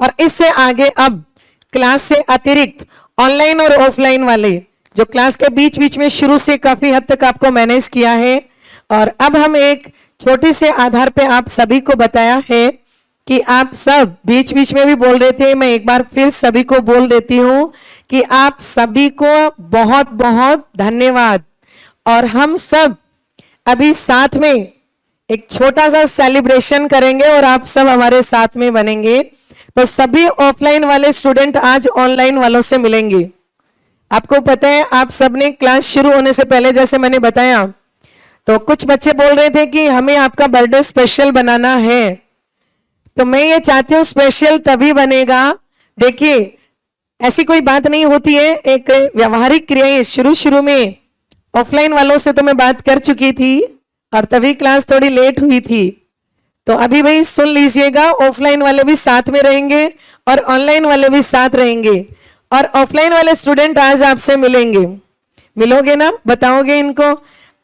और इससे आगे अब क्लास से अतिरिक्त ऑनलाइन और ऑफलाइन वाले जो क्लास के बीच बीच में शुरू से काफी हद तक आपको मैनेज किया है, और अब हम एक छोटे से आधार पे आप सभी को बताया है कि आप सब बीच बीच में भी बोल रहे थे, मैं एक बार फिर सभी को बोल देती हूं कि आप सभी को बहुत बहुत धन्यवाद। और हम सब अभी साथ में एक छोटा सा सेलिब्रेशन करेंगे और आप सब हमारे साथ में बनेंगे। तो सभी ऑफलाइन वाले स्टूडेंट आज ऑनलाइन वालों से मिलेंगे। आपको पता है, आप सबने क्लास शुरू होने से पहले जैसे मैंने बताया, तो कुछ बच्चे बोल रहे थे कि हमें आपका बर्थडे स्पेशल बनाना है। तो मैं ये चाहती हूँ स्पेशल तभी बनेगा। देखिए, ऐसी कोई बात नहीं होती है, एक व्यवहारिक क्रियाएं शुरू शुरू में ऑफलाइन वालों से तो मैं बात कर चुकी थी और तभी क्लास थोड़ी लेट हुई थी। तो अभी भाई सुन लीजिएगा, ऑफलाइन वाले भी साथ में रहेंगे और ऑनलाइन वाले भी साथ रहेंगे। और ऑफलाइन वाले स्टूडेंट आज आपसे मिलेंगे, मिलोगे ना? बताओगे इनको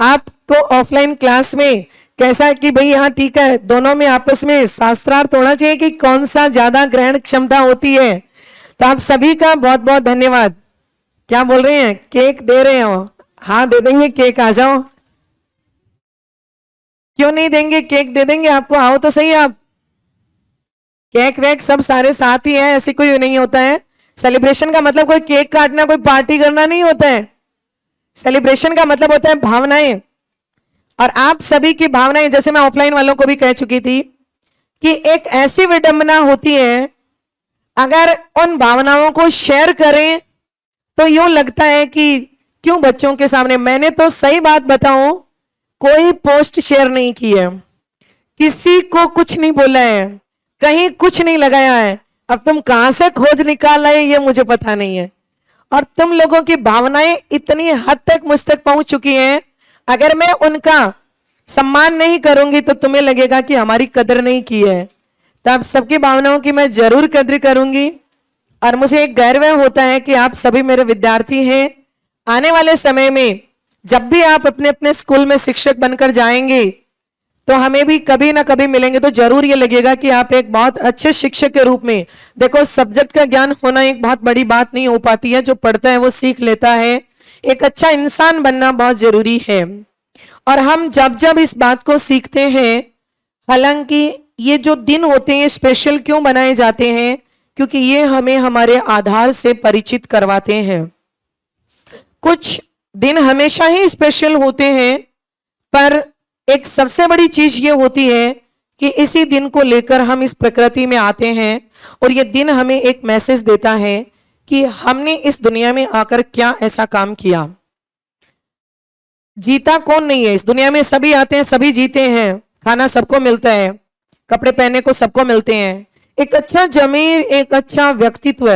आपको ऑफलाइन क्लास में कैसा कि भाई हाँ ठीक है, दोनों में आपस में शास्त्रार्थ होना चाहिए कि कौन सा ज्यादा ग्रहण क्षमता होती है। तो आप सभी का बहुत बहुत धन्यवाद। क्या बोल रहे हैं? केक दे रहे हो? हाँ दे देंगे केक, आ जाओ। क्यों नहीं देंगे? केक दे देंगे आपको, आओ तो सही आप। केक वेक सब सारे साथ ही है, ऐसे कोई नहीं होता है। सेलिब्रेशन का मतलब कोई केक काटना, कोई पार्टी करना नहीं होता है। सेलिब्रेशन का मतलब होता है भावनाएं, और आप सभी की भावनाएं, जैसे मैं ऑफलाइन वालों को भी कह चुकी थी कि एक ऐसी विडंबना होती है, अगर उन भावनाओं को शेयर करें तो यूं लगता है कि क्यों बच्चों के सामने। मैंने तो सही बात बताऊं, कोई पोस्ट शेयर नहीं की है, किसी को कुछ नहीं बोला है, कहीं कुछ नहीं लगाया है। अब तुम कहां से खोज निकाल आए ये मुझे पता नहीं है। और तुम लोगों की भावनाएं इतनी हद तक मुझ तक पहुंच चुकी हैं, अगर मैं उनका सम्मान नहीं करूंगी तो तुम्हें लगेगा कि हमारी कदर नहीं की है। तो आप सबकी भावनाओं की मैं जरूर कदर करूंगी, और मुझे एक गर्व होता है कि आप सभी मेरे विद्यार्थी हैं। आने वाले समय में जब भी आप अपने अपने स्कूल में शिक्षक बनकर जाएंगे तो हमें भी कभी ना कभी मिलेंगे तो जरूर ये लगेगा कि आप एक बहुत अच्छे शिक्षक के रूप में। देखो, सब्जेक्ट का ज्ञान होना एक बहुत बड़ी बात नहीं हो पाती है, जो पढ़ता है वो सीख लेता है। एक अच्छा इंसान बनना बहुत जरूरी है, और हम जब जब इस बात को सीखते हैं, हालांकि ये जो दिन होते हैं स्पेशल क्यों बनाए जाते हैं, क्योंकि ये हमें हमारे आधार से परिचित करवाते हैं। कुछ दिन हमेशा ही स्पेशल होते हैं, पर एक सबसे बड़ी चीज ये होती है कि इसी दिन को लेकर हम इस प्रकृति में आते हैं, और ये दिन हमें एक मैसेज देता है कि हमने इस दुनिया में आकर क्या ऐसा काम किया। जीता कौन नहीं है इस दुनिया में? सभी आते हैं, सभी जीते हैं, खाना सबको मिलता है, कपड़े पहनने को सबको मिलते हैं। एक अच्छा जमीर, एक अच्छा व्यक्तित्व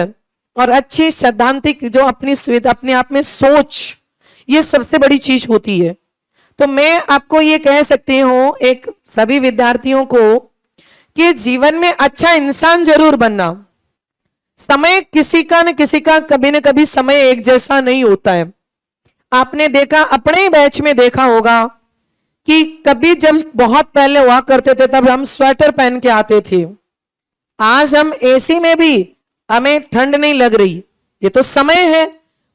और अच्छी सैद्धांतिक जो अपने आप में सोच, ये सबसे बड़ी चीज होती है। तो मैं आपको ये कह सकती हूं, एक सभी विद्यार्थियों को, कि जीवन में अच्छा इंसान जरूर बनना। समय किसी का न किसी का कभी न कभी समय एक जैसा नहीं होता है। आपने देखा, अपने बैच में देखा होगा कि कभी जब बहुत पहले हुआ करते थे तब हम स्वेटर पहन के आते थे। आज हम एसी में भी हमें ठंड नहीं लग रही। ये तो समय है,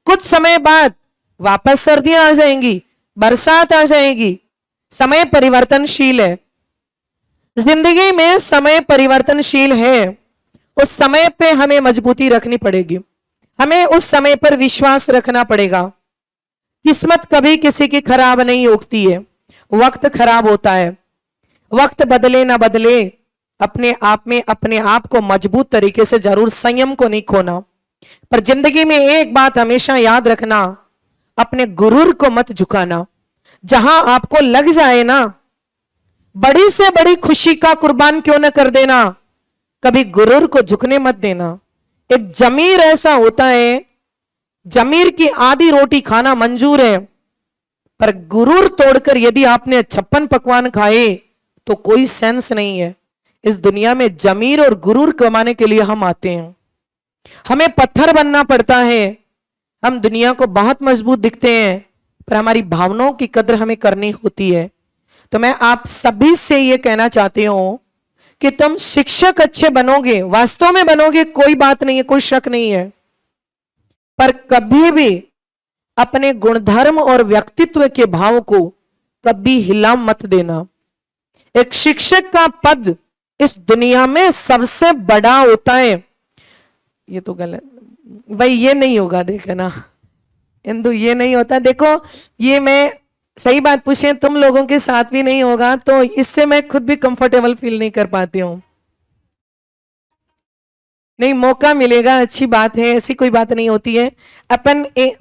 कुछ समय बाद वापस सर्दियां आ जाएंगी, बरसात आ जाएगी। समय परिवर्तनशील है, जिंदगी में समय परिवर्तनशील है। उस समय पे हमें मजबूती रखनी पड़ेगी, हमें उस समय पर विश्वास रखना पड़ेगा। किस्मत कभी किसी की खराब नहीं उगती है, वक्त खराब होता है। वक्त बदले ना बदले, अपने आप में अपने आप को मजबूत तरीके से जरूर, संयम को नहीं खोना। पर जिंदगी में एक बात हमेशा याद रखना, अपने गुरूर को मत झुकाना। जहां आपको लग जाए ना, बड़ी से बड़ी खुशी का कुर्बान क्यों न कर देना, कभी गुरूर को झुकने मत देना। एक जमीर ऐसा होता है, जमीर की आधी रोटी खाना मंजूर है, पर गुरूर तोड़कर यदि आपने 56 पकवान खाए तो कोई सेंस नहीं है। इस दुनिया में जमीर और गुरूर कमाने के लिए हम आते हैं, हमें पत्थर बनना पड़ता है। हम दुनिया को बहुत मजबूत दिखते हैं, पर हमारी भावनाओं की कद्र हमें करनी होती है। तो मैं आप सभी से यह कहना चाहती हूं कि तुम शिक्षक अच्छे बनोगे, वास्तव में बनोगे, कोई बात नहीं है, कोई शक नहीं है, पर कभी भी अपने गुणधर्म और व्यक्तित्व के भाव को कभी हिला मत देना। एक शिक्षक का पद इस दुनिया में सबसे बड़ा होता है। ये तो गलत भाई, ये नहीं होगा, देखना इंदु, ये नहीं होता। देखो, ये मैं सही बात पूछे, तुम लोगों के साथ भी नहीं होगा, तो इससे मैं खुद भी कंफर्टेबल फील नहीं कर पाती हूं। नहीं, मौका मिलेगा, अच्छी बात है, ऐसी कोई बात नहीं होती है।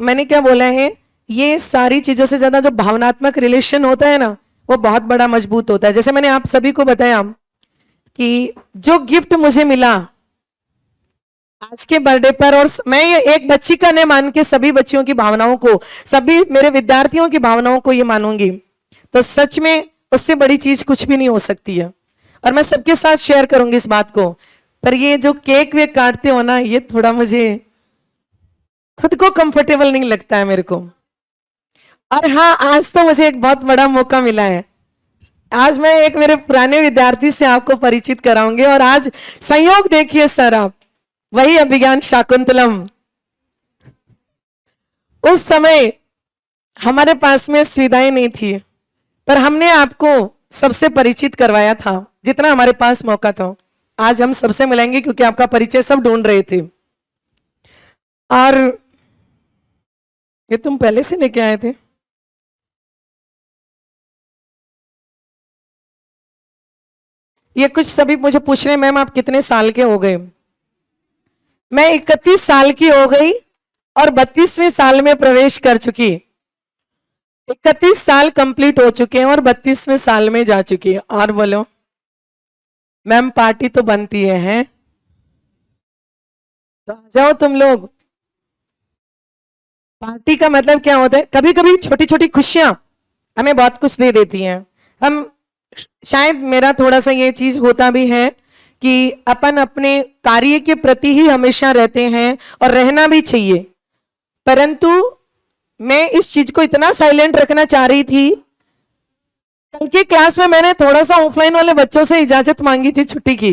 मैंने क्या बोला है, ये सारी चीजों से ज्यादा जो भावनात्मक रिलेशन होता है ना, वो बहुत बड़ा मजबूत होता है। जैसे मैंने आप सभी को बताया कि जो गिफ्ट मुझे मिला आज के बर्थडे पर, और मैं ये एक बच्ची का नहीं मान के सभी बच्चियों की भावनाओं को, सभी मेरे विद्यार्थियों की भावनाओं को ये मानूंगी, तो सच में उससे बड़ी चीज कुछ भी नहीं हो सकती है। और मैं सबके साथ शेयर करूंगी इस बात को। पर ये जो केक वेक काटते हो ना, ये थोड़ा मुझे खुद को कंफर्टेबल नहीं लगता है मेरे को। और हाँ, आज तो मुझे एक बहुत बड़ा मौका मिला है। आज मैं एक मेरे पुराने विद्यार्थी से आपको परिचित कराऊंगी। और आज संयोग देखिए सर, आप वही अभिज्ञान शाकुंतलम, उस समय हमारे पास में सुविधाएं नहीं थी, पर हमने आपको सबसे परिचित करवाया था जितना हमारे पास मौका था। आज हम सबसे मिलेंगे क्योंकि आपका परिचय सब ढूंढ रहे थे। और ये तुम पहले से लेके आए थे? ये कुछ सभी मुझे पूछ रहे, मैम आप कितने साल के हो गए? मैं 31 साल की हो गई और 32वें साल में प्रवेश कर चुकी। 31 साल कंप्लीट हो चुके हैं और 32वें साल में जा चुकी है। और बोलो मैम, पार्टी तो बनती है, हैं? तो आ जाओ तुम लोग। पार्टी का मतलब क्या होता है, कभी कभी छोटी छोटी खुशियां हमें बहुत कुछ दे देती हैं। हम शायद, मेरा थोड़ा सा ये चीज होता भी है कि अपन अपने कार्य के प्रति ही हमेशा रहते हैं और रहना भी चाहिए, परंतु मैं इस चीज को इतना साइलेंट रखना चाह रही थी। कल की क्लास में मैंने थोड़ा सा ऑफलाइन वाले बच्चों से इजाजत मांगी थी छुट्टी की।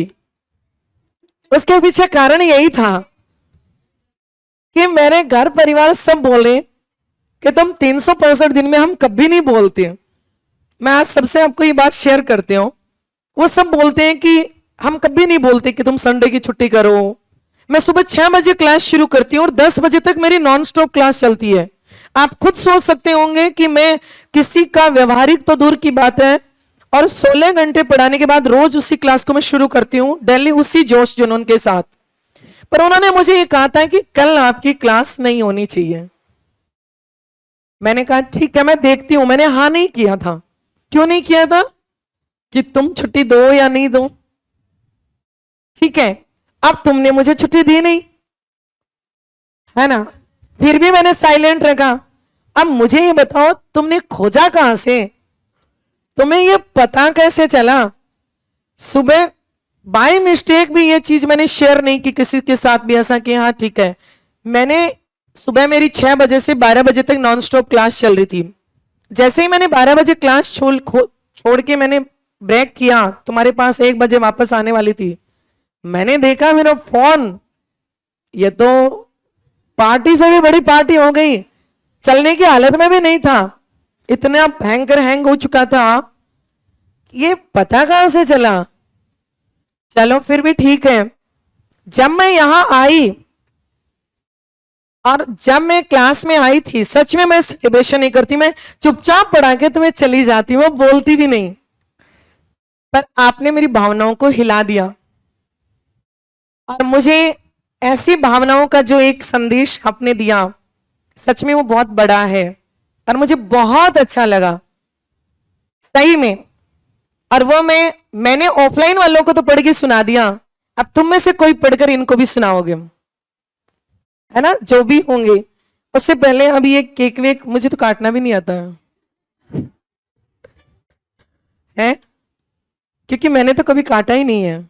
उसके पीछे कारण यही था कि मेरे घर परिवार सब बोले कि तुम 365 दिन में हम कभी नहीं बोलते। मैं आज सबसे आपको ये बात शेयर करती हूँ। वो सब बोलते हैं कि हम कभी नहीं बोलते कि तुम संडे की छुट्टी करो। मैं सुबह 6 बजे क्लास शुरू करती हूँ और 10 बजे तक मेरी नॉन स्टॉप क्लास चलती है। आप खुद सोच सकते होंगे कि मैं किसी का व्यवहारिक तो दूर की बात है, और 16 घंटे पढ़ाने के बाद रोज उसी क्लास को मैं शुरू करती हूँ, दिल्ली उसी जोश जुनून के साथ। पर उन्होंने मुझे ये कहा था कि कल आपकी क्लास नहीं होनी चाहिए। मैंने कहा ठीक है, मैं देखती हूं। मैंने हाँ नहीं किया था। क्यों नहीं किया था? कि तुम छुट्टी दो या नहीं दो। ठीक है, अब तुमने मुझे छुट्टी दी नहीं, है ना? फिर भी मैंने साइलेंट रखा। अब मुझे ये बताओ, तुमने खोजा कहां से? तुम्हें ये पता कैसे चला? सुबह बाय मिस्टेक भी ये चीज मैंने शेयर नहीं की किसी के साथ भी, ऐसा कि हाँ ठीक है। मैंने सुबह मेरी 6 बजे से 12 बजे तक नॉन स्टॉप क्लास चल रही थी। जैसे ही मैंने 12 बजे क्लास छोड़ के मैंने ब्रेक किया, तुम्हारे पास 1 बजे वापस आने वाली थी, मैंने देखा मेरा फोन, ये तो पार्टी से भी बड़ी पार्टी हो गई। चलने की हालत में भी नहीं था, इतना भयंकर हैंग हो चुका था। ये पता कहां से चला? चलो फिर भी ठीक है। जब मैं यहां आई और जब मैं क्लास में आई थी, सच में मैं सेलिब्रेशन नहीं करती, मैं चुपचाप पढ़ा के तुम्हें चली जाती, वो बोलती भी नहीं। पर आपने मेरी भावनाओं को हिला दिया, और मुझे ऐसी भावनाओं का जो एक संदेश आपने दिया, सच में वो बहुत बड़ा है और मुझे बहुत अच्छा लगा सही में। और वो मैंने ऑफलाइन वालों को तो पढ़ के सुना दिया, अब तुम में से कोई पढ़कर इनको भी सुनाओगे, है ना? जो भी होंगे। उससे पहले अब ये केक वेक मुझे तो काटना भी नहीं आता है, क्योंकि मैंने तो कभी काटा ही नहीं है।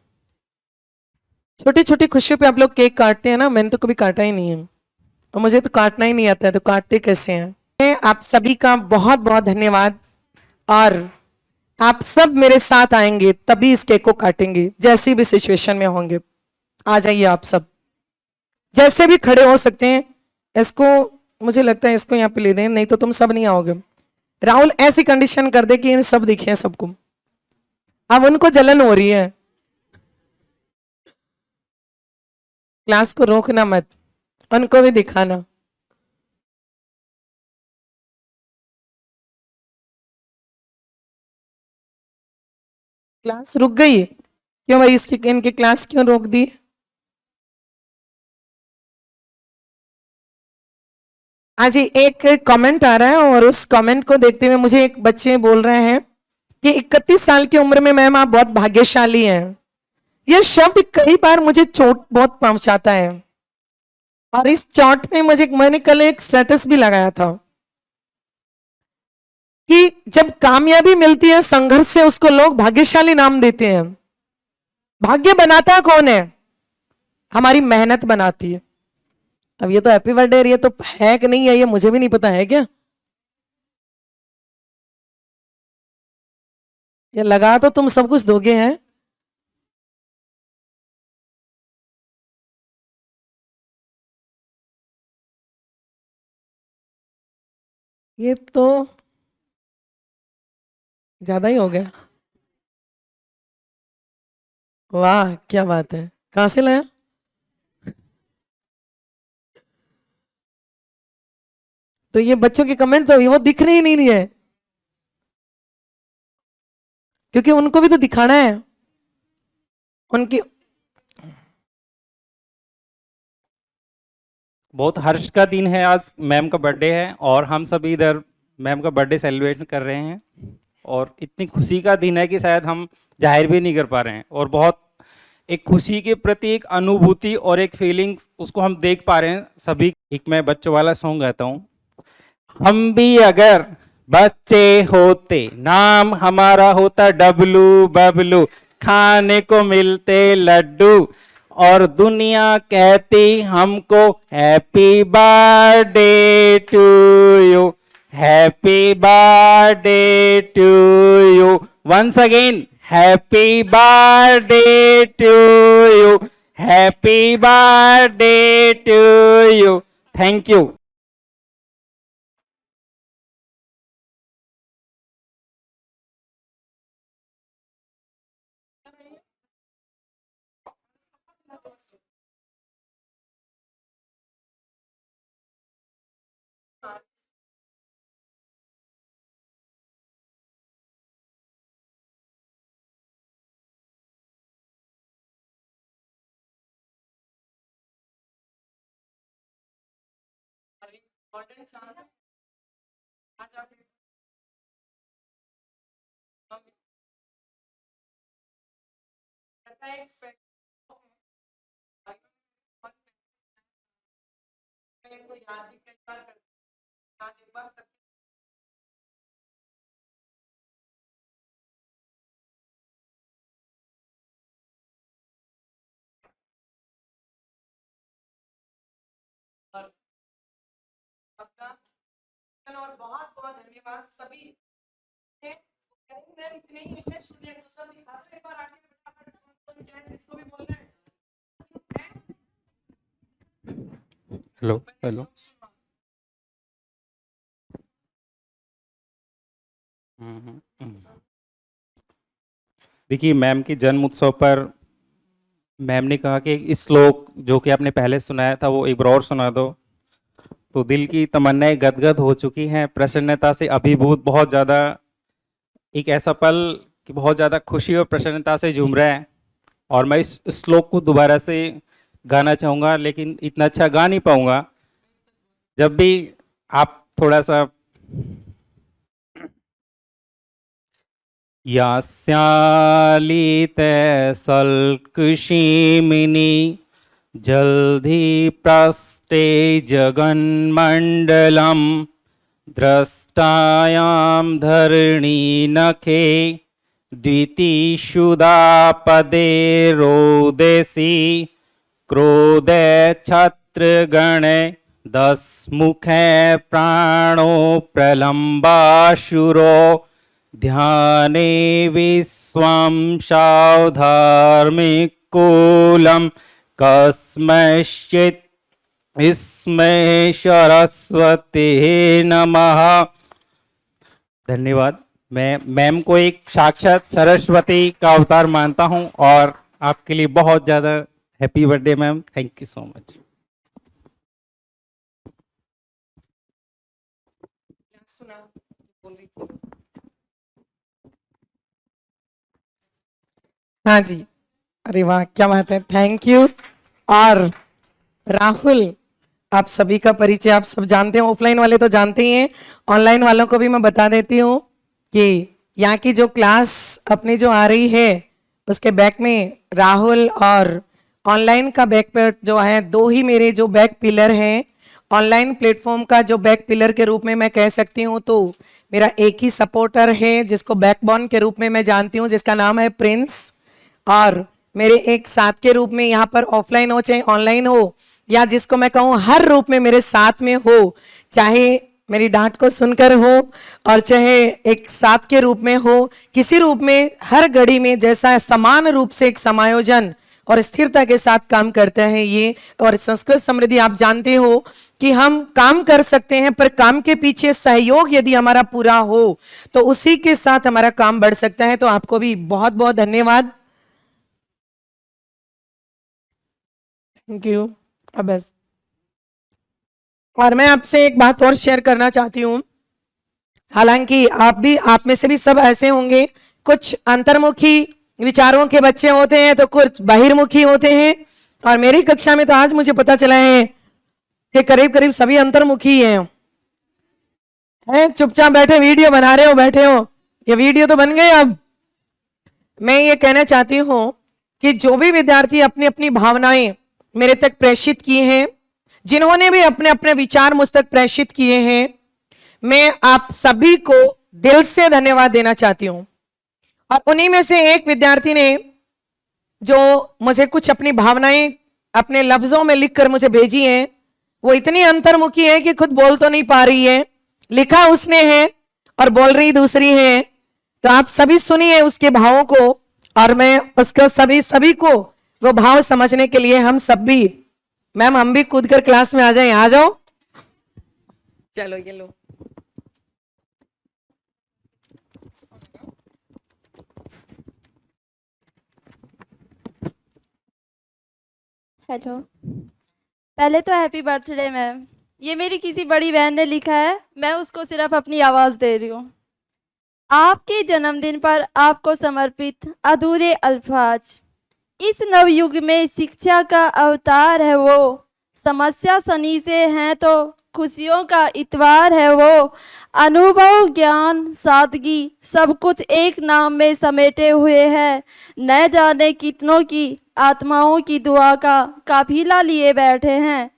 छोटी छोटी खुशियों पे आप लोग केक काटते हैं ना, मैंने तो कभी काटा ही नहीं है, और मुझे तो काटना ही नहीं आता है, तो काटते कैसे हैं? आप सभी का बहुत बहुत धन्यवाद। और आप सब मेरे साथ आएंगे तभी इस केक को काटेंगे, जैसी भी सिचुएशन में होंगे। आ जाइए आप सब, जैसे भी खड़े हो सकते हैं। इसको, मुझे लगता है इसको यहाँ पे ले दें, नहीं तो तुम सब नहीं आओगे। राहुल ऐसी कंडीशन कर दे कि इन सब दिखे सबको। अब उनको जलन हो रही है। क्लास को रोकना मत, उनको भी दिखाना। क्लास रुक गई, क्यों भाई? इसकी इनकी क्लास क्यों रोक दी? हाँ जी, एक कमेंट आ रहा है और उस कमेंट को देखते हुए मुझे एक बच्चे बोल रहे हैं कि 31 साल की उम्र में मैम आप बहुत भाग्यशाली हैं। यह शब्द कई बार मुझे चोट बहुत पहुंचाता है, और इस चोट में मैंने कल एक स्टेटस भी लगाया था कि जब कामयाबी मिलती है संघर्ष से, उसको लोग भाग्यशाली नाम देते हैं। भाग्य बनाता कौन है? हमारी मेहनत बनाती है। अब ये तो हैप्पी बर्थडे, ये तो है कि नहीं है ये मुझे भी नहीं पता है क्या। ये लगा तो तुम सब कुछ दोगे हैं। ये तो ज्यादा ही हो गया। वाह क्या बात है, कहां से लाया? तो ये बच्चों के कमेंट तो वो दिख रही नहीं है, क्योंकि उनको भी तो दिखाना है उनकी। बहुत हर्ष का दिन है, आज मैम का बर्थडे है और हम सभी इधर मैम का बर्थडे सेलिब्रेट कर रहे हैं। और इतनी खुशी का दिन है कि शायद हम जाहिर भी नहीं कर पा रहे हैं, और बहुत एक खुशी के प्रति एक अनुभूति और एक फीलिंग्स उसको हम देख पा रहे हैं सभी। एक मैं बच्चों वाला सॉन्ग गाता हूँ। हम भी अगर बच्चे होते, नाम हमारा होता डब्लू बबलू, खाने को मिलते लड्डू, और दुनिया कहती हमको happy birthday to you, happy birthday to you, once again happy birthday to you, happy birthday to you. Thank you. और बहुत बहुत धन्यवाद सभी। मैं इतने ही स्टूडेंट तो सब दिखा दो एक बार आगे फटाफट, जिसको भी बोलना है। Hello hello. देखिए, मैम की जन्म उत्सव पर मैम ने कहा कि इस श्लोक जो कि आपने पहले सुनाया था वो एक बार और सुना दो। तो दिल की तमन्नाएं गदगद हो चुकी हैं, प्रसन्नता से अभिभूत, बहुत ज़्यादा एक ऐसा पल कि बहुत ज़्यादा खुशी और प्रसन्नता से झूम रहा है। और मैं इस श्लोक को दोबारा से गाना चाहूँगा, लेकिन इतना अच्छा गा नहीं पाऊँगा। जब भी आप थोड़ा सा यास्यालिते सल्कषीमिनी जल्धि प्रस्ते जगन्मण्डलं द्रष्टायां धरणी नखे द्वितीषुदापदे रोदेसी क्रोधे छत्रगणे दशमुखे प्राणो प्रलम्बाशुरो ध्याने विश्वं सावधार्मिकूलं कस्मैश्चित् इसमें सरस्वती नमः। धन्यवाद। मैं मैम को एक साक्षात सरस्वती का अवतार मानता हूं और आपके लिए बहुत ज़्यादा happy birthday ma'am, thank you so much. हाँ जी, अरे वाह क्या बात है, थैंक यू। और राहुल, आप सभी का परिचय आप सब जानते हैं, ऑफलाइन वाले तो जानते ही हैं, ऑनलाइन वालों को भी मैं बता देती हूँ कि यहाँ की जो क्लास अपनी जो आ रही है उसके बैक में राहुल और ऑनलाइन का बैक पर जो है दो ही मेरे जो बैक पिलर हैं। ऑनलाइन प्लेटफॉर्म का जो बैक पिलर के रूप में मैं कह सकती हूँ तो मेरा एक ही सपोर्टर है जिसको बैकबोन के रूप में मैं जानती हूँ, जिसका नाम है प्रिंस। और मेरे एक साथ के रूप में यहाँ पर ऑफलाइन हो चाहे ऑनलाइन हो या जिसको मैं कहूँ हर रूप में मेरे साथ में हो, चाहे मेरी डांट को सुनकर हो और चाहे एक साथ के रूप में हो, किसी रूप में हर घड़ी में जैसा समान रूप से एक समायोजन और स्थिरता के साथ काम करता है ये। और संस्कृत समृद्धि आप जानते हो कि हम काम कर सकते हैं पर काम के पीछे सहयोग यदि हमारा पूरा हो तो उसी के साथ हमारा काम बढ़ सकता है। तो आपको भी बहुत बहुत धन्यवाद, थैंक यू। अब बस, और मैं आपसे एक बात और शेयर करना चाहती हूँ, हालांकि आप में से भी सब ऐसे होंगे, कुछ अंतर्मुखी विचारों के बच्चे होते हैं तो कुछ बहिर्मुखी होते हैं, और मेरी कक्षा में तो आज मुझे पता चला है कि करीब करीब सभी अंतर्मुखी हैं चुपचाप बैठे वीडियो बना रहे हो, बैठे हो, ये वीडियो तो बन गए। अब मैं ये कहना चाहती हूँ कि जो भी विद्यार्थी अपनी अपनी भावनाएं मेरे तक प्रेषित किए हैं, जिन्होंने भी अपने अपने विचार मुझ तक प्रेषित किए हैं, मैं आप सभी को दिल से धन्यवाद देना चाहती हूं। और उन्हीं में से एक विद्यार्थी ने जो मुझे कुछ अपनी भावनाएं अपने लफ्जों में लिखकर मुझे भेजी हैं, वो इतनी अंतर्मुखी है कि खुद बोल तो नहीं पा रही है, लिखा उसने है और बोल रही दूसरी है। तो आप सभी सुनिए उसके भावों को, और मैं उसको सभी को वो भाव समझने के लिए हम सब भी, मैम हम भी कूद कर क्लास में आ जाए, आ जाओ, चलो ये लो। हेलो, पहले तो हैप्पी बर्थडे मैम। ये मेरी किसी बड़ी बहन ने लिखा है, मैं उसको सिर्फ अपनी आवाज़ दे रही हूँ। आपके जन्मदिन पर आपको समर्पित अधूरे अल्फाज। इस नवयुग में शिक्षा का अवतार है वो, समस्या शनि से हैं तो खुशियों का इतवार है वो। अनुभव ज्ञान सादगी सब कुछ एक नाम में समेटे हुए हैं। न जाने कितनों की आत्माओं की दुआ का काफिला लिए बैठे हैं।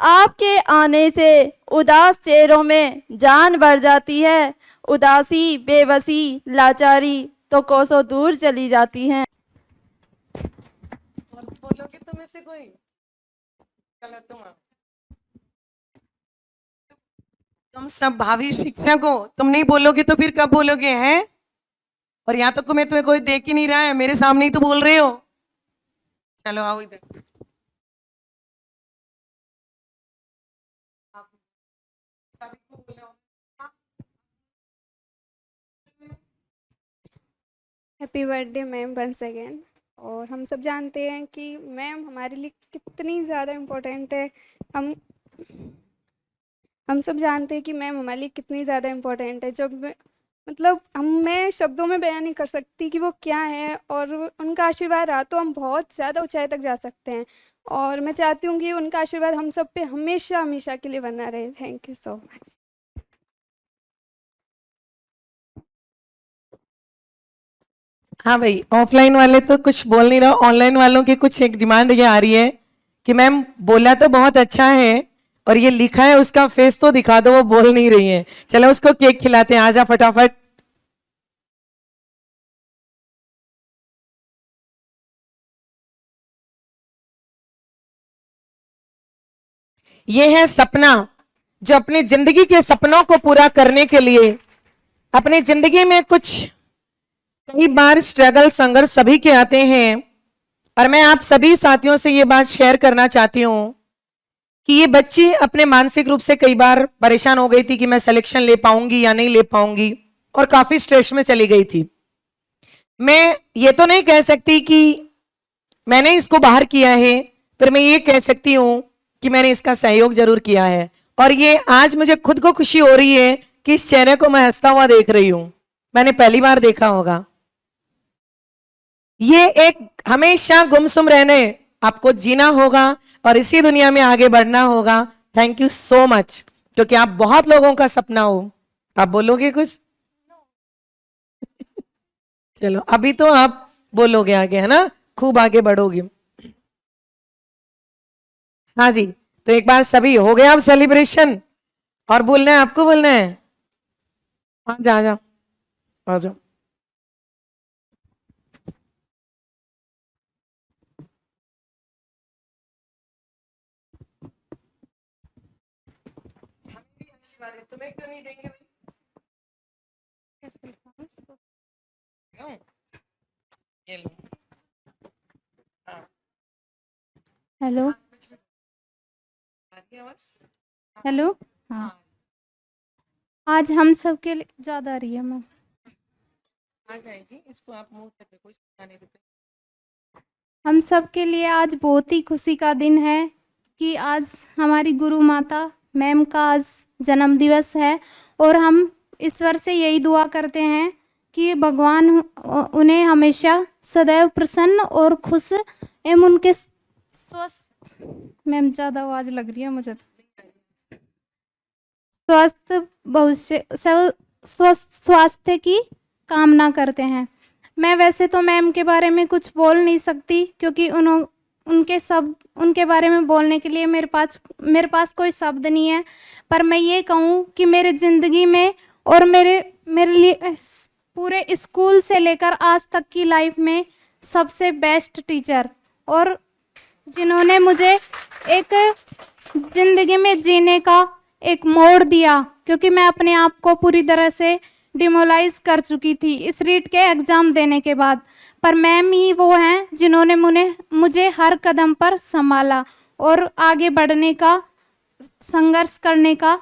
आपके आने से उदास चेहरों में जान भर जाती है। उदासी बेबसी लाचारी तो कोसों दूर चली जाती हैं। बोलोगे तुम इससे कोई, चलो तुम सब भावी शिक्षक हो, तुम नहीं बोलोगे तो फिर कब बोलोगे हैं? और यहाँ तक को मैं तुम्हें कोई देख ही नहीं रहा है, मेरे सामने ही तो बोल रहे हो। चलो आओ इधर, सभी को बोलो। Happy birthday ma'am once again. और हम सब जानते हैं कि मैम हमारे लिए कितनी ज़्यादा इम्पोर्टेंट है। हम सब जानते हैं कि मैम हमारे लिए कितनी ज़्यादा इम्पोर्टेंट है। जब मतलब मैं शब्दों में बयान नहीं कर सकती कि वो क्या है, और उनका आशीर्वाद रहा तो हम बहुत ज़्यादा ऊंचाई तक जा सकते हैं। और मैं चाहती हूँ कि उनका आशीर्वाद हम सब पे हमेशा हमेशा के लिए बना रहे। Thank you so much. हाँ भाई, ऑफलाइन वाले तो कुछ बोल नहीं रहा, ऑनलाइन वालों की कुछ एक डिमांड ये आ रही है कि मैम बोला तो बहुत अच्छा है और ये लिखा है उसका फेस तो दिखा दो, वो बोल नहीं रही है। चलो उसको केक खिलाते हैं, आजा फटाफट। ये है सपना, जो अपनी जिंदगी के सपनों को पूरा करने के लिए अपने जिंदगी में कुछ कई बार स्ट्रगल संघर्ष सभी के आते हैं, और मैं आप सभी साथियों से ये बात शेयर करना चाहती हूँ कि ये बच्ची अपने मानसिक रूप से कई बार परेशान हो गई थी कि मैं सिलेक्शन ले पाऊंगी या नहीं ले पाऊंगी, और काफी स्ट्रेस में चली गई थी। मैं ये तो नहीं कह सकती कि मैंने इसको बाहर किया है, पर मैं ये कह सकती हूं कि मैंने इसका सहयोग जरूर किया है, और ये आज मुझे खुद को खुशी हो रही है कि इस चेहरे को मैं हंसता हुआ देख रही हूं। मैंने पहली बार देखा होगा। ये एक हमेशा गुमसुम रहने आपको जीना होगा और इसी दुनिया में आगे बढ़ना होगा। थैंक यू सो मच, क्योंकि आप बहुत लोगों का सपना हो। आप बोलोगे कुछ? चलो अभी तो आप बोलोगे आगे, है ना, खूब आगे बढ़ोगे। हाँ जी, तो एक बार सभी हो गया अब सेलिब्रेशन, और बोलना है आपको, बोलना है। आ जा आ जा आ जाओ। तुम्हें क्यों नहीं देंगे भाई? ये लो। हाँ, हेलो आ रही है आवाज? हेलो। हाँ, आज हम सब के लिए ज़्यादा आ रही है मैम। आ जाएगी, इसको आप मुंह तक कोई सुनना नहीं देते। हम सब के लिए आज बहुत ही खुशी का दिन है कि आज हमारी गुरु माता मैम का आज जन्म दिवस है, और हम ईश्वर से यही दुआ करते हैं कि भगवान उन्हें हमेशा सदैव प्रसन्न और खुश एवं उनके स्वस्थ, मैम ज़्यादा आवाज़ लग रही है मुझे, स्वस्थ भविष्य स्वस्थ स्वास्थ्य की कामना करते हैं। मैं वैसे तो मैम के बारे में कुछ बोल नहीं सकती, क्योंकि उनके बारे में बोलने के लिए मेरे पास कोई शब्द नहीं है। पर मैं ये कहूँ कि मेरे ज़िंदगी में और मेरे लिए पूरे स्कूल से लेकर आज तक की लाइफ में सबसे बेस्ट टीचर, और जिन्होंने मुझे एक ज़िंदगी में जीने का एक मोड़ दिया, क्योंकि मैं अपने आप को पूरी तरह से डिमोलाइज कर चुकी थी इस रीट के एग्ज़ाम देने के बाद। पर मैम ही वो हैं जिन्होंने मुझे हर कदम पर संभाला और आगे बढ़ने का, संघर्ष करने का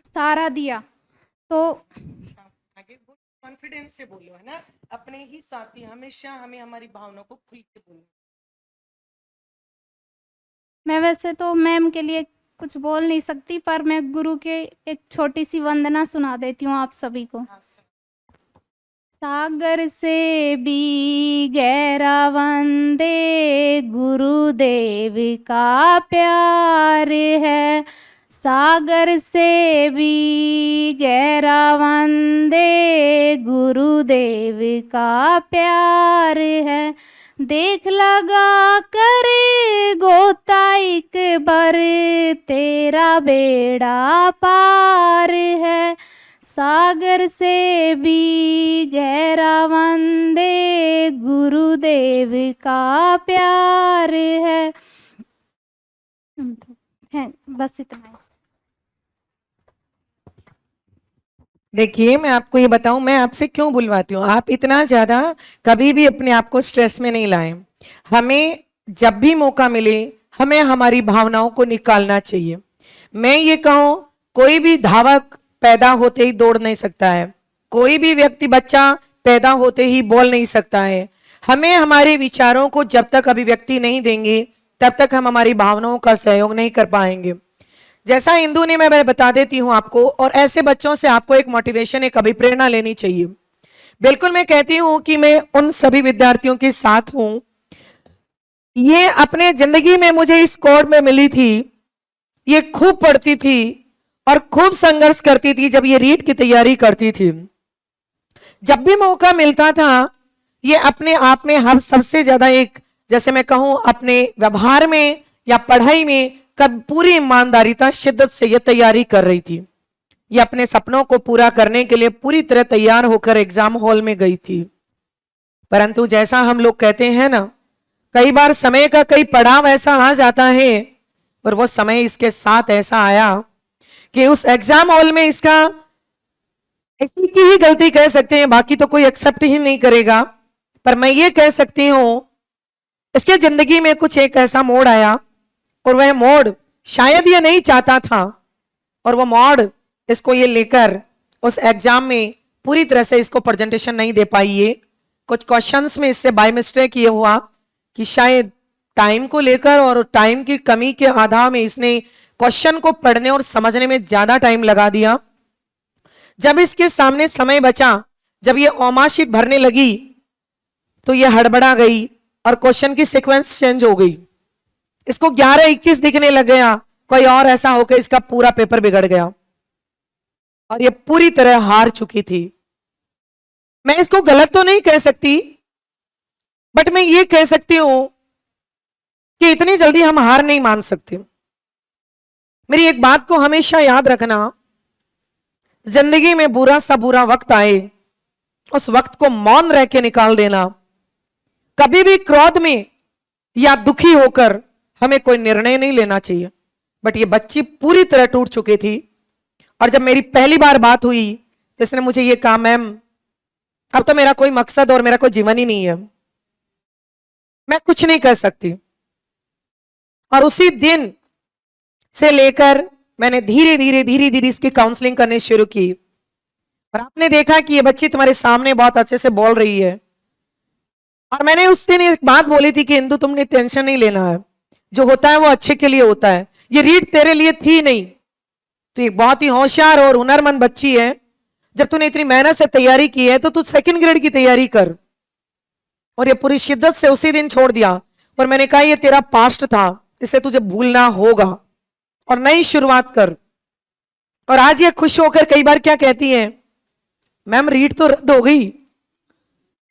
सहारा दिया। तो आगे कॉन्फिडेंस से बोलो, है ना, अपने ही साथी हमेशा हमें हमारी भावनाओं को खुल के बोलना। मैं वैसे तो मैम के लिए कुछ बोल नहीं सकती, पर मैं गुरु के एक छोटी सी वंदना सुना देती हूँ आप सभी को। सागर से भी गहरा वंदे गुरुदेव का प्यार है, सागर से भी गहरा वंदे गुरुदेव का प्यार है। देख लगा कर गोता एक बार तेरा बेड़ा पार है, सागर से भी गहरा वंदे गुरुदेव का प्यार है। बस इतना ही। देखिए मैं आपको ये बताऊं, मैं आपसे क्यों बुलवाती हूँ। आप इतना ज्यादा कभी भी अपने आप को स्ट्रेस में नहीं लाएं। हमें जब भी मौका मिले हमें हमारी भावनाओं को निकालना चाहिए। मैं ये कहूं, कोई भी धावक पैदा होते ही दौड़ नहीं सकता है, कोई भी व्यक्ति बच्चा पैदा होते ही बोल नहीं सकता है। हमें हमारे विचारों को जब तक अभिव्यक्ति नहीं देंगे तब तक हम हमारी भावनाओं का सहयोग नहीं कर पाएंगे। जैसा हिंदू ने मैं बता देती हूं आपको, और ऐसे बच्चों से आपको एक मोटिवेशन, एक अभिप्रेरणा लेनी चाहिए। बिल्कुल मैं कहती हूं कि मैं उन सभी विद्यार्थियों के साथ हूं। ये अपने जिंदगी में मुझे इस कोर्स में मिली थी, ये खूब पढ़ती थी और खूब संघर्ष करती थी जब ये रीट की तैयारी करती थी। जब भी मौका मिलता था ये अपने आप में हर सबसे ज्यादा एक, जैसे मैं कहूं, अपने व्यवहार में या पढ़ाई में कब पूरी ईमानदारीता शिद्दत से ये तैयारी कर रही थी। ये अपने सपनों को पूरा करने के लिए पूरी तरह तैयार होकर एग्जाम हॉल में गई थी। परंतु जैसा हम लोग कहते हैं ना, कई बार समय का कई पड़ाव ऐसा आ जाता है, और वो समय इसके साथ ऐसा आया कि उस एग्जाम हॉल में इसका इसी की ही गलती कह सकते हैं, बाकी तो कोई एक्सेप्ट ही नहीं करेगा। पर मैं ये कह सकती हूं, इसके जिंदगी में कुछ एक ऐसा मोड़ आया, और वह मोड़ शायद ये नहीं चाहता था, और वो मोड़ इसको ये लेकर उस एग्जाम में पूरी तरह से इसको प्रेजेंटेशन नहीं दे पाई। ये कुछ क्वेश्चंस में इससे बाय मिस्टेक ये हुआ कि शायद टाइम को लेकर और टाइम की कमी के आधार में इसने क्वेश्चन को पढ़ने और समझने में ज्यादा टाइम लगा दिया। जब इसके सामने समय बचा, जब ये ओमा शीट भरने लगी, तो ये हड़बड़ा गई और क्वेश्चन की सीक्वेंस चेंज हो गई। इसको 11-21 दिखने लग गया, कोई और ऐसा होकर इसका पूरा पेपर बिगड़ गया और ये पूरी तरह हार चुकी थी। मैं इसको गलत तो नहीं कह सकती, बट मैं ये कह सकती हूं कि इतनी जल्दी हम हार नहीं मान सकते। मेरी एक बात को हमेशा याद रखना, जिंदगी में बुरा सा बुरा वक्त आए, उस वक्त को मौन रह के निकाल देना। कभी भी क्रोध में या दुखी होकर हमें कोई निर्णय नहीं लेना चाहिए। बट ये बच्ची पूरी तरह टूट चुकी थी, और जब मेरी पहली बार बात हुई तो इसने मुझे ये कहा, मैम अब तो मेरा कोई मकसद और मेरा कोई जीवन ही नहीं है, मैं कुछ नहीं कर सकती। और उसी दिन से लेकर मैंने धीरे धीरे इसकी काउंसलिंग करनी शुरू की, और आपने देखा कि ये बच्ची तुम्हारे सामने बहुत अच्छे से बोल रही है। और मैंने उस दिन एक बात बोली थी कि इंदु, तुमने टेंशन नहीं लेना है, जो होता है वो अच्छे के लिए होता है। ये रीड तेरे लिए थी नहीं, तो एक बहुत ही होशियार और हुनरमंद बच्ची है। जब तूने इतनी मेहनत से तैयारी की है तो तू 2nd ग्रेड की तैयारी कर। और ये पूरी शिद्दत से उसी दिन छोड़ दिया, और मैंने कहा ये तेरा पास्ट था, इसे तुझे भूलना होगा और नई शुरुआत कर। और आज ये खुश होकर कई बार क्या कहती है, मैम रीड तो रद्द हो गई।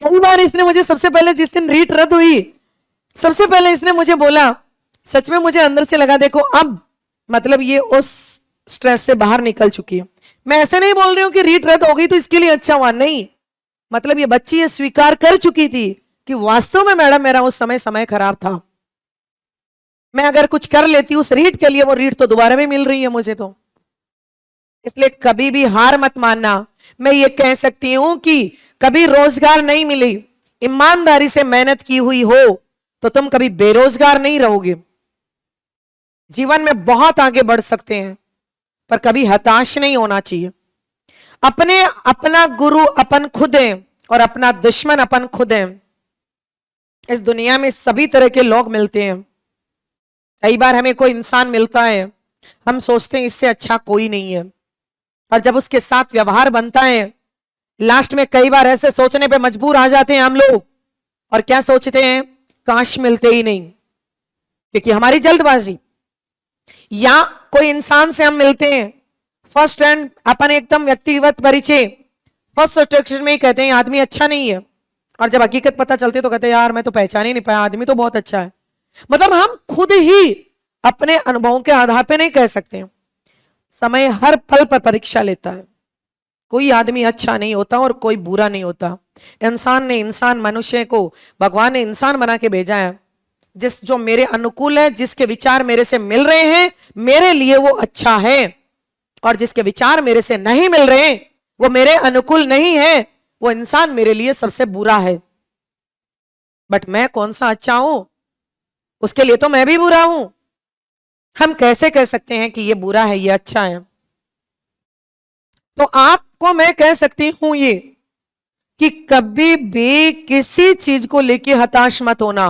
कई बार इसने मुझे, सबसे पहले जिस दिन रीड रद्द हुई, सबसे पहले इसने मुझे बोला, सच में मुझे अंदर से लगा देखो अब मतलब ये उस स्ट्रेस से बाहर निकल चुकी है। मैं ऐसे नहीं बोल रही हूं कि रीड रद्द हो गई तो इसके लिए अच्छा हुआ, नहीं, मतलब ये बच्ची ये स्वीकार कर चुकी थी कि वास्तव में मैडम मेरा उस समय खराब था। मैं अगर कुछ कर लेती उस रीड के लिए, वो रीड तो दोबारा भी मिल रही है मुझे तो। इसलिए कभी भी हार मत मानना। मैं ये कह सकती हूं कि कभी रोजगार नहीं मिली, ईमानदारी से मेहनत की हुई हो तो तुम कभी बेरोजगार नहीं रहोगे। जीवन में बहुत आगे बढ़ सकते हैं, पर कभी हताश नहीं होना चाहिए। अपना गुरु अपन खुद है और अपना दुश्मन अपन खुद है। इस दुनिया में सभी तरह के लोग मिलते हैं। कई बार हमें कोई इंसान मिलता है, हम सोचते हैं इससे अच्छा कोई नहीं है, और जब उसके साथ व्यवहार बनता है, लास्ट में कई बार ऐसे सोचने पे मजबूर आ जाते हैं हम लोग, और क्या सोचते हैं, काश मिलते ही नहीं, क्योंकि हमारी जल्दबाजी। या कोई इंसान से हम मिलते हैं, फर्स्ट हैंड अपन एकदम व्यक्तिगत परिचय, फर्स्ट इंट्रोडक्शन में ही कहते हैं आदमी अच्छा नहीं है, और जब हकीकत पता चलती तो कहते हैं यार मैं तो पहचान ही नहीं पाया, आदमी तो बहुत अच्छा है। मतलब हम खुद ही अपने अनुभवों के आधार पे नहीं कह सकते। समय हर पल पर परीक्षा लेता है। कोई आदमी अच्छा नहीं होता और कोई बुरा नहीं होता। इंसान मनुष्य को भगवान ने इंसान बना के भेजा है। जो मेरे अनुकूल है, जिसके विचार मेरे से मिल रहे हैं, मेरे लिए वो अच्छा है, और जिसके विचार मेरे से नहीं मिल रहे हैं, वो मेरे अनुकूल नहीं है, वो इंसान मेरे लिए सबसे बुरा है। बट मैं कौन सा अच्छा हूं, उसके लिए तो मैं भी बुरा हूं। हम कैसे कह सकते हैं कि ये बुरा है ये अच्छा है? तो आपको मैं कह सकती हूं ये कि कभी भी किसी चीज को लेके हताश मत होना।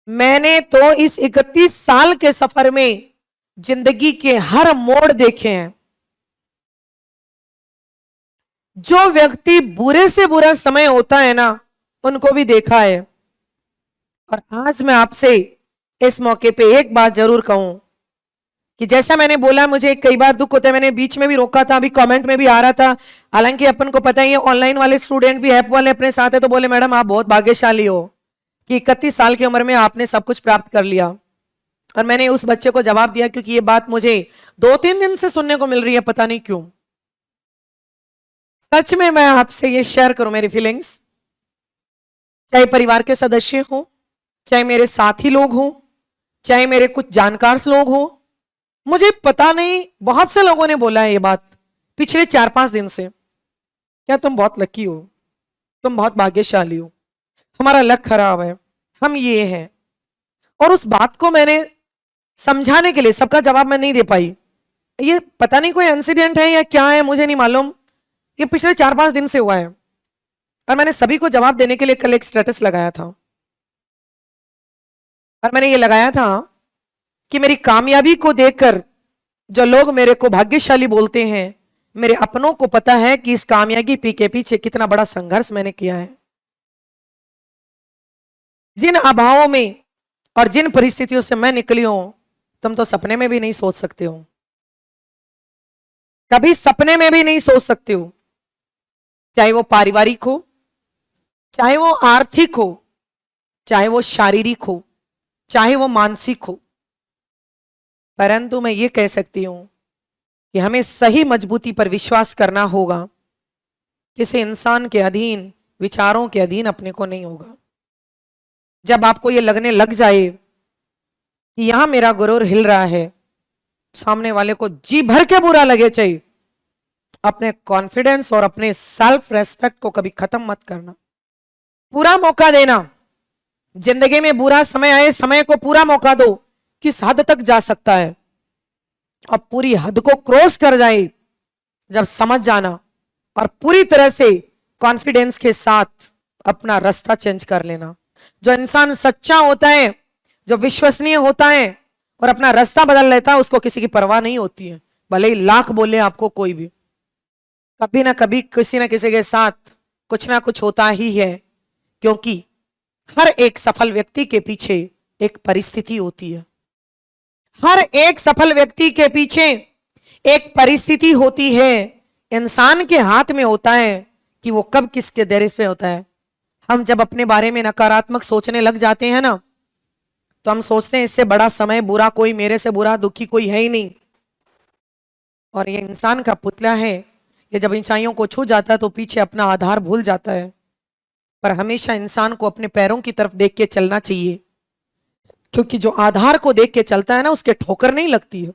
मैंने तो इस 31 साल के सफर में जिंदगी के हर मोड़ देखे हैं। जो व्यक्ति बुरे से बुरा समय होता है ना, उनको भी देखा है। और आज मैं आपसे इस मौके पे एक बात जरूर कहूं कि जैसा मैंने बोला, मुझे कई बार दुख होता है, मैंने बीच में भी रोका था, अभी कमेंट में भी आ रहा था, हालांकि अपन को पता ही है ऑनलाइन वाले स्टूडेंट भी ऐप वाले अपने साथ है, तो बोले मैडम आप बहुत भाग्यशाली हो कि 31 साल की उम्र में आपने सब कुछ प्राप्त कर लिया। और मैंने उस बच्चे को जवाब दिया, क्योंकि ये बात मुझे 2-3 दिन से सुनने को मिल रही है, पता नहीं क्यों। सच में मैं आपसे ये शेयर करूं मेरी फीलिंग्स, चाहे परिवार के सदस्य हो, चाहे मेरे साथी लोग हो, चाहे मेरे कुछ जानकार लोग हो, मुझे पता नहीं बहुत से लोगों ने बोला है ये बात पिछले 4-5 दिन से, क्या तुम बहुत लकी हो, तुम बहुत भाग्यशाली हो, हमारा लक खराब है, हम ये हैं। और उस बात को मैंने समझाने के लिए सबका जवाब मैं नहीं दे पाई। ये पता नहीं कोई इंसिडेंट है या क्या है, मुझे नहीं मालूम। ये पिछले 4-5 दिन से हुआ है और मैंने सभी को जवाब देने के लिए कल एक स्टेटस लगाया था और मैंने ये लगाया था कि मेरी कामयाबी को देखकर जो लोग मेरे को भाग्यशाली बोलते हैं, मेरे अपनों को पता है कि इस कामयाबी के पीछे कितना बड़ा संघर्ष मैंने किया है। जिन अभावों में और जिन परिस्थितियों से मैं निकली हूं, तुम तो सपने में भी नहीं सोच सकते हो, कभी सपने में भी नहीं सोच सकते हो। चाहे वो पारिवारिक हो, चाहे वो आर्थिक हो, चाहे वो शारीरिक हो, चाहे वो मानसिक हो। परंतु मैं ये कह सकती हूं कि हमें सही मजबूती पर विश्वास करना होगा। किसी इंसान के अधीन, विचारों के अधीन अपने को नहीं होगा। जब आपको ये लगने लग जाए कि यहां मेरा गुरूर हिल रहा है, सामने वाले को जी भर के बुरा लगे, चाहिए अपने कॉन्फिडेंस और अपने सेल्फ रेस्पेक्ट को कभी खत्म मत करना। पूरा मौका देना। जिंदगी में बुरा समय आए, समय को पूरा मौका दो। किस हद तक जा सकता है, अब पूरी हद को क्रॉस कर जाए जब समझ जाना और पूरी तरह से कॉन्फिडेंस के साथ अपना रास्ता चेंज कर लेना। जो इंसान सच्चा होता है, जो विश्वसनीय होता है और अपना रास्ता बदल लेता है, उसको किसी की परवाह नहीं होती है, भले ही लाख बोले आपको कोई भी। कभी ना कभी किसी ना किसी के साथ कुछ ना कुछ होता ही है, क्योंकि हर एक सफल व्यक्ति के पीछे एक परिस्थिति होती है। हर एक सफल व्यक्ति के पीछे एक परिस्थिति होती है। इंसान के हाथ में होता है कि वो कब किसके दरिस पे होता है। हम जब अपने बारे में नकारात्मक सोचने लग जाते हैं ना, तो हम सोचते हैं इससे बड़ा समय, बुरा कोई, मेरे से बुरा दुखी कोई है ही नहीं। और ये इंसान का पुतला है, ये जब ऊंचाइयों को छू जाता है तो पीछे अपना आधार भूल जाता है। पर हमेशा इंसान को अपने पैरों की तरफ देख के चलना चाहिए, क्योंकि जो आधार को देख के चलता है ना, उसके ठोकर नहीं लगती है।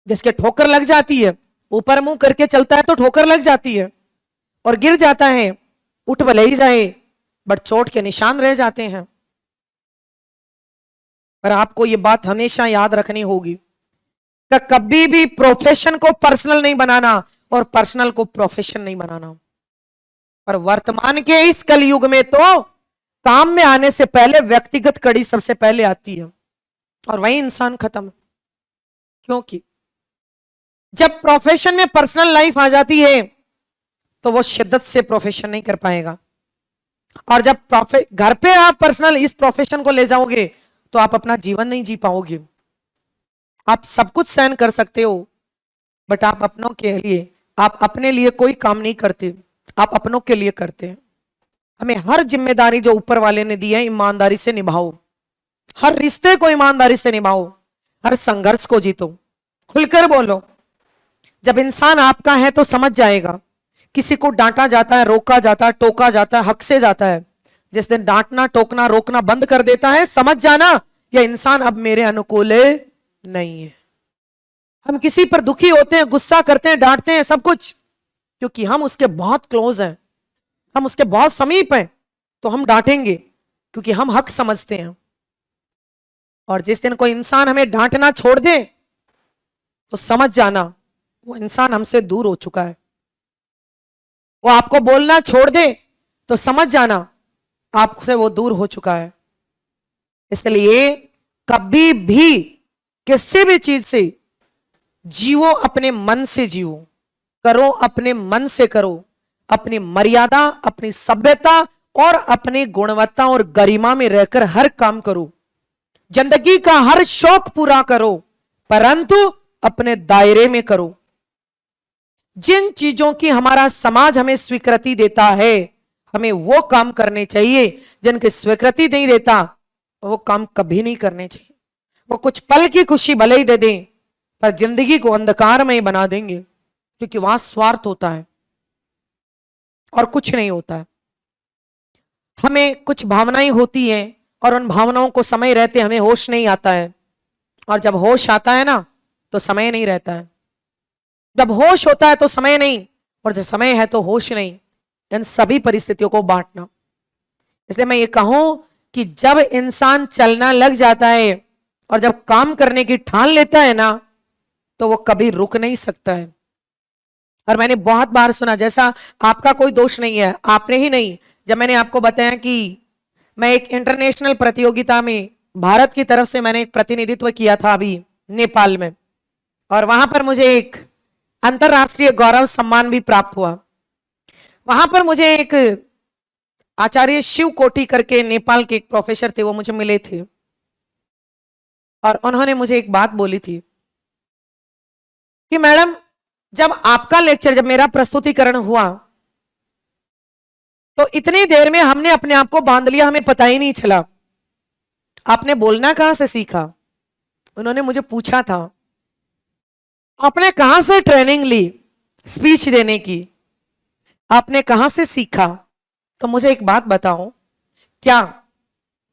जिसके ठोकर लग जाती है, ऊपर मुंह करके चलता है तो ठोकर लग जाती है और गिर जाता है, उठ भले ही जाए बट चोट के निशान रह जाते हैं। पर आपको ये बात हमेशा याद रखनी होगी कि कभी भी प्रोफेशन को पर्सनल नहीं बनाना और पर्सनल को प्रोफेशन नहीं बनाना। पर वर्तमान के इस कलयुग में तो काम में आने से पहले व्यक्तिगत कड़ी सबसे पहले आती है और वही इंसान खत्म है। क्योंकि जब प्रोफेशन में पर्सनल लाइफ आ जाती है तो वो शिद्दत से प्रोफेशन नहीं कर पाएगा, और जब घर पे आप पर्सनल इस प्रोफेशन को ले जाओगे तो आप अपना जीवन नहीं जी पाओगे। आप सब कुछ सहन कर सकते हो, बट आप अपनों के लिए, आप अपने लिए कोई काम नहीं करते, आप अपनों के लिए करते हैं। हमें हर जिम्मेदारी जो ऊपर वाले ने दी है ईमानदारी से निभाओ, हर रिश्ते को ईमानदारी से निभाओ, हर संघर्ष को जीतो, खुलकर बोलो। जब इंसान आपका है तो समझ जाएगा। किसी को डांटा जाता है, रोका जाता है, टोका जाता है, हक से जाता है। जिस दिन डांटना, टोकना, रोकना बंद कर देता है, समझ जाना यह इंसान अब मेरे अनुकूल नहीं है। हम किसी पर दुखी होते हैं, गुस्सा करते हैं, डांटते हैं, सब कुछ क्योंकि हम उसके बहुत क्लोज हैं, हम उसके बहुत समीप हैं, तो हम डांटेंगे क्योंकि हम हक समझते हैं। और जिस दिन कोई इंसान हमें डांटना छोड़ दे तो समझ जाना वो इंसान हमसे दूर हो चुका है। वो आपको बोलना छोड़ दे तो समझ जाना आपसे वो दूर हो चुका है। इसलिए कभी भी किसी भी चीज से जियो, अपने मन से जियो, करो अपने मन से करो, अपनी मर्यादा, अपनी सभ्यता और अपनी गुणवत्ता और गरिमा में रहकर हर काम करो। जिंदगी का हर शौक पूरा करो, परंतु अपने दायरे में करो। जिन चीजों की हमारा समाज हमें स्वीकृति देता है, हमें वो काम करने चाहिए। जिनकी स्वीकृति नहीं देता वो काम कभी नहीं करने चाहिए। वो कुछ पल की खुशी भले ही दे दें, पर जिंदगी को अंधकार में ही बना देंगे, क्योंकि वहां स्वार्थ होता है और कुछ नहीं होता है। हमें कुछ भावनाएं होती हैं और उन भावनाओं को समय रहते हमें होश नहीं आता है, और जब होश आता है ना तो समय नहीं रहता है। जब होश होता है तो समय नहीं, और जब समय है तो होश नहीं। इन सभी परिस्थितियों को बांटना। इसलिए मैं ये कहूं कि जब इंसान चलना लग जाता है और जब काम करने की ठान लेता है ना, तो वो कभी रुक नहीं सकता है। और मैंने बहुत बार सुना, जैसा आपका कोई दोष नहीं है, आपने ही नहीं, जब मैंने आपको बताया कि मैं एक इंटरनेशनल प्रतियोगिता में भारत की तरफ से मैंने एक प्रतिनिधित्व किया था अभी नेपाल में, और वहां पर मुझे एक अंतरराष्ट्रीय गौरव सम्मान भी प्राप्त हुआ। वहां पर मुझे एक आचार्य शिव कोटि करके नेपाल के एक प्रोफेसर थे, वो मुझे मिले थे, और उन्होंने मुझे एक बात बोली थी कि मैडम, जब आपका लेक्चर, जब मेरा प्रस्तुतिकरण हुआ, तो इतनी देर में हमने अपने आप को बांध लिया, हमें पता ही नहीं चला। आपने बोलना कहां से सीखा? उन्होंने मुझे पूछा था, आपने कहां से ट्रेनिंग ली स्पीच देने की, आपने कहां से सीखा? तो मुझे एक बात बताओ, क्या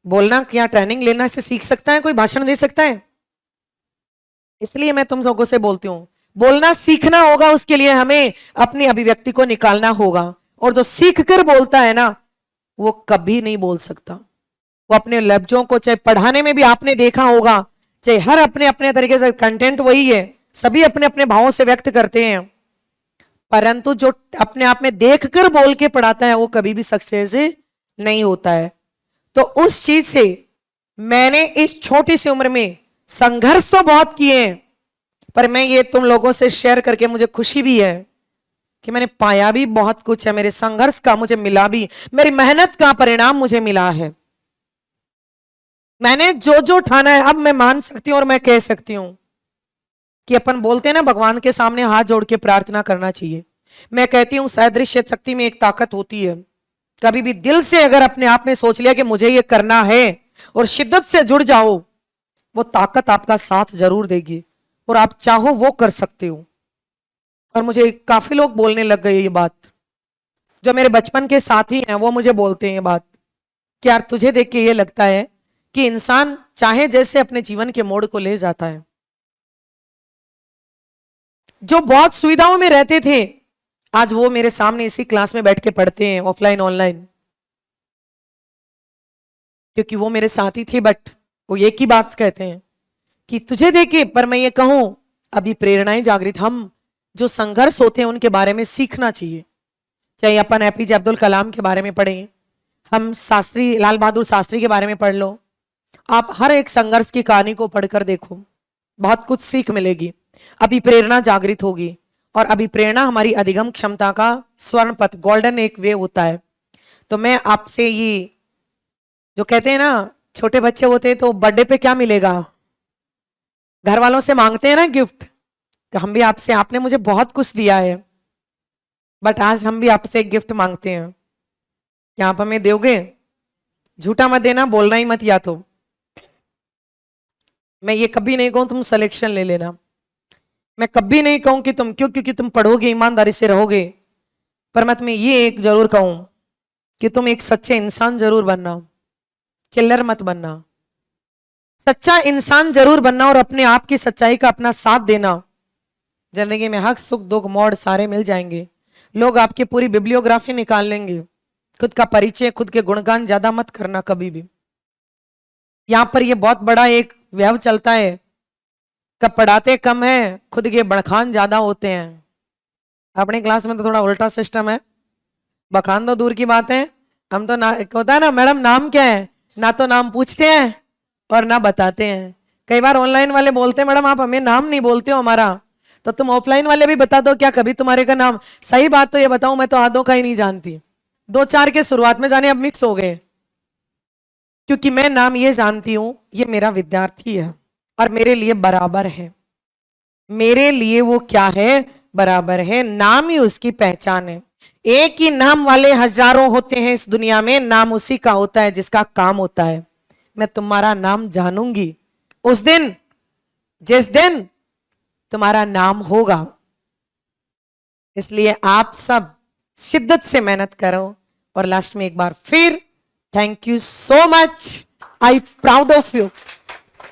बोलना, क्या ट्रेनिंग लेना से सीख सकता है कोई, भाषण दे सकता है? इसलिए मैं तुम लोगों से बोलती हूं, बोलना सीखना होगा, उसके लिए हमें अपनी अभिव्यक्ति को निकालना होगा। और जो सीख कर बोलता है ना, वो कभी नहीं बोल सकता। वो अपने लफ्जों को, चाहे पढ़ाने में भी आपने देखा होगा, चाहे हर अपने अपने तरीके से, कंटेंट वही है, सभी अपने अपने भावों से व्यक्त करते हैं, परंतु जो अपने आप में देखकर बोल के पढ़ाता है वो कभी भी सक्सेस नहीं होता है। तो उस चीज से मैंने इस छोटी सी उम्र में संघर्ष तो बहुत किए हैं, पर मैं ये तुम लोगों से शेयर करके मुझे खुशी भी है कि मैंने पाया भी बहुत कुछ है। मेरे संघर्ष का मुझे मिला भी, मेरी मेहनत का परिणाम मुझे मिला है। मैंने जो जो ठाना है, अब मैं मान सकती हूं और मैं कह सकती हूं कि अपन बोलते हैं ना, भगवान के सामने हाथ जोड़ के प्रार्थना करना चाहिए। मैं कहती हूं सदृश्य शक्ति में एक ताकत होती है। कभी भी दिल से अगर अपने आप में सोच लिया कि मुझे ये करना है और शिद्दत से जुड़ जाओ, वो ताकत आपका साथ जरूर देगी और आप चाहो वो कर सकते हो। और मुझे काफी लोग बोलने लग गए ये बात, जो मेरे बचपन के साथी हैं, वो मुझे बोलते हैं ये बात कि यार तुझे देख के ये लगता है कि इंसान चाहे जैसे अपने जीवन के मोड़ को ले जाता है। जो बहुत सुविधाओं में रहते थे, आज वो मेरे सामने इसी क्लास में बैठ के पढ़ते हैं, ऑफलाइन ऑनलाइन, क्योंकि वो मेरे साथी थे। बट वो एक ही बात कहते हैं कि तुझे देखे, पर मैं ये कहूं अभी प्रेरणाएं जागृत, हम जो संघर्ष होते हैं उनके बारे में सीखना चाहिए। चाहे अपन एपीजे अब्दुल कलाम के बारे में पढ़ें, हम शास्त्री लाल बहादुर शास्त्री के बारे में पढ़ लो, आप हर एक संघर्ष की कहानी को पढ़कर देखो, बहुत कुछ सीख मिलेगी। अभी प्रेरणा जागृत होगी, और अभी प्रेरणा हमारी अधिगम क्षमता का स्वर्ण पथ, गोल्डन एक वे होता है। तो मैं आपसे ये जो कहते हैं ना, छोटे बच्चे होते हैं तो बर्थडे पे क्या मिलेगा, घर वालों से मांगते हैं ना गिफ्ट, तो हम भी आपसे, आपने मुझे बहुत कुछ दिया है, बट आज हम भी आपसे एक गिफ्ट मांगते हैं। क्या आप हमें दोगे? झूठा मत देना, बोलना ही मत। या तो मैं ये कभी नहीं कहूं तुम सिलेक्शन ले लेना, मैं कभी नहीं कहूं कि तुम, क्योंकि तुम पढ़ोगे, ईमानदारी से रहोगे, पर मैं तुम्हें ये एक जरूर कहूं कि तुम एक सच्चे इंसान जरूर बनना, चिल्लर मत बनना। सच्चा इंसान जरूर बनना और अपने आप की सच्चाई का अपना साथ देना। जिंदगी में हक सुख दुख मोड़ सारे मिल जाएंगे, लोग आपकी पूरी बिब्लियोग्राफी निकाल लेंगे, खुद का परिचय, खुद के गुणगान ज्यादा मत करना कभी भी। यहां पर ये बहुत बड़ा एक व्यव चलता है, कब पढ़ाते कम है, खुद के बड़खान ज्यादा होते हैं। अपनी क्लास में तो थोड़ा उल्टा सिस्टम है, बखान तो दूर की बात है, हम तो ना, होता है ना मैडम नाम क्या है, ना तो नाम पूछते हैं और ना बताते हैं। कई बार ऑनलाइन वाले बोलते हैं मैडम आप हमें नाम नहीं बोलते हो हमारा, तो तुम ऑफलाइन वाले भी बता दो क्या कभी तुम्हारे का नाम। सही बात तो ये बताऊं, मैं तो आधों का ही नहीं जानती, 2-4 के शुरुआत में जाने अब मिक्स हो गए, क्योंकि मैं नाम ये जानती हूं ये मेरा विद्यार्थी है और मेरे लिए बराबर है। मेरे लिए वो क्या है? बराबर है। नाम ही उसकी पहचान है। एक ही नाम वाले हजारों होते हैं इस दुनिया में, नाम उसी का होता है जिसका काम होता है। मैं तुम्हारा नाम जानूंगी उस दिन जिस दिन तुम्हारा नाम होगा। इसलिए आप सब शिद्दत से मेहनत करो। और लास्ट में एक बार फिर thank you so much, I proud of you.